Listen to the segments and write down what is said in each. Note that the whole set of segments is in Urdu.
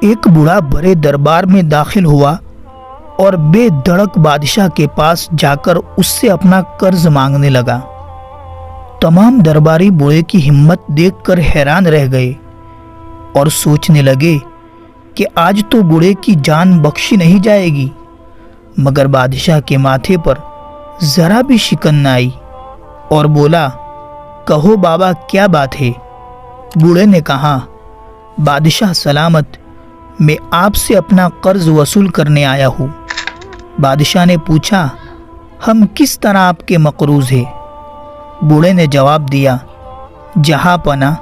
ایک بوڑھا بڑے دربار میں داخل ہوا اور بے دھڑک بادشاہ کے پاس جا کر اس سے اپنا قرض مانگنے لگا۔ تمام درباری بوڑھے کی ہمت دیکھ کر حیران رہ گئے اور سوچنے لگے کہ آج تو بوڑھے کی جان بخشی نہیں جائے گی، مگر بادشاہ کے ماتھے پر ذرا بھی شکن نہ آئی اور بولا، کہو بابا کیا بات ہے؟ بوڑھے نے کہا، بادشاہ سلامت، میں آپ سے اپنا قرض وصول کرنے آیا ہوں۔ بادشاہ نے پوچھا، ہم کس طرح آپ کے مقروض ہیں؟ بوڑھے نے جواب دیا، جہاں پناہ،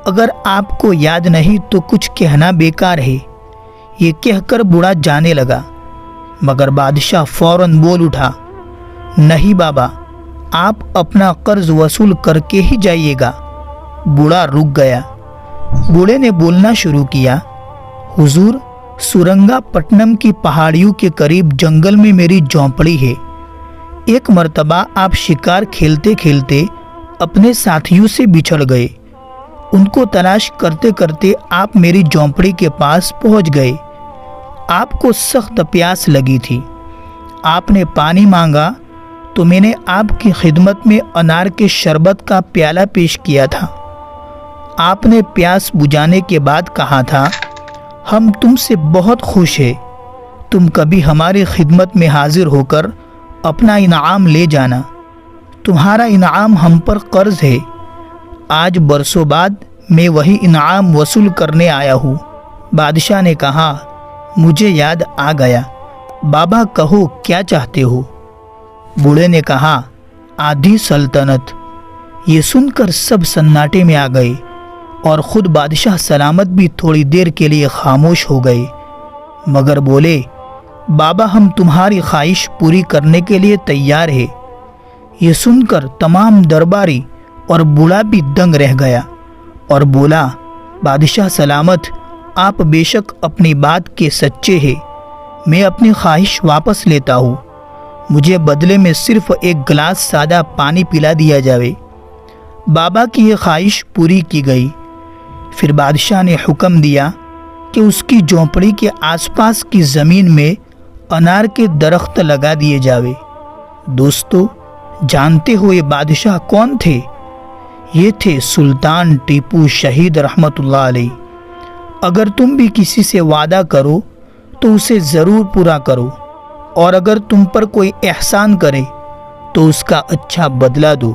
اگر آپ کو یاد نہیں تو کچھ کہنا بیکار ہے۔ یہ کہہ کر بوڑھا جانے لگا، مگر بادشاہ فوراً بول اٹھا، نہیں بابا، آپ اپنا قرض وصول کر کے ہی جائیے گا۔ بوڑھا رک گیا۔ بوڑھے نے بولنا شروع کیا، حضور، سورنگا پٹنم کی پہاڑیوں کے قریب جنگل میں میری جھونپڑی ہے۔ ایک مرتبہ آپ شکار کھیلتے کھیلتے اپنے ساتھیوں سے بچھڑ گئے۔ ان کو تلاش کرتے کرتے آپ میری جھونپڑی کے پاس پہنچ گئے۔ آپ کو سخت پیاس لگی تھی۔ آپ نے پانی مانگا تو میں نے آپ کی خدمت میں انار کے شربت کا پیالہ پیش کیا تھا۔ آپ نے پیاس بجھانے کے بعد کہا تھا، ہم تم سے بہت خوش ہیں، تم کبھی ہماری خدمت میں حاضر ہو کر اپنا انعام لے جانا۔ تمہارا انعام ہم پر قرض ہے۔ آج برسوں بعد میں وہی انعام وصول کرنے آیا ہوں۔ بادشاہ نے کہا، مجھے یاد آ گیا، بابا کہو کیا چاہتے ہو؟ بوڑھے نے کہا، آدھی سلطنت۔ یہ سن کر سب سناٹے میں آ گئے اور خود بادشاہ سلامت بھی تھوڑی دیر کے لیے خاموش ہو گئے، مگر بولے، بابا ہم تمہاری خواہش پوری کرنے کے لیے تیار ہے۔ یہ سن کر تمام درباری اور بوڑھا بھی دنگ رہ گیا اور بولا، بادشاہ سلامت، آپ بے شک اپنی بات کے سچے ہیں، میں اپنی خواہش واپس لیتا ہوں۔ مجھے بدلے میں صرف ایک گلاس سادہ پانی پلا دیا جاوے۔ بابا کی یہ خواہش پوری کی گئی۔ پھر بادشاہ نے حکم دیا کہ اس کی جھونپڑی کے آس پاس کی زمین میں انار کے درخت لگا دیے جاوے۔ دوستو، جانتے ہو یہ بادشاہ کون تھے؟ یہ تھے سلطان ٹیپو شہید رحمت اللہ علیہ۔ اگر تم بھی کسی سے وعدہ کرو تو اسے ضرور پورا کرو، اور اگر تم پر کوئی احسان کرے تو اس کا اچھا بدلہ دو۔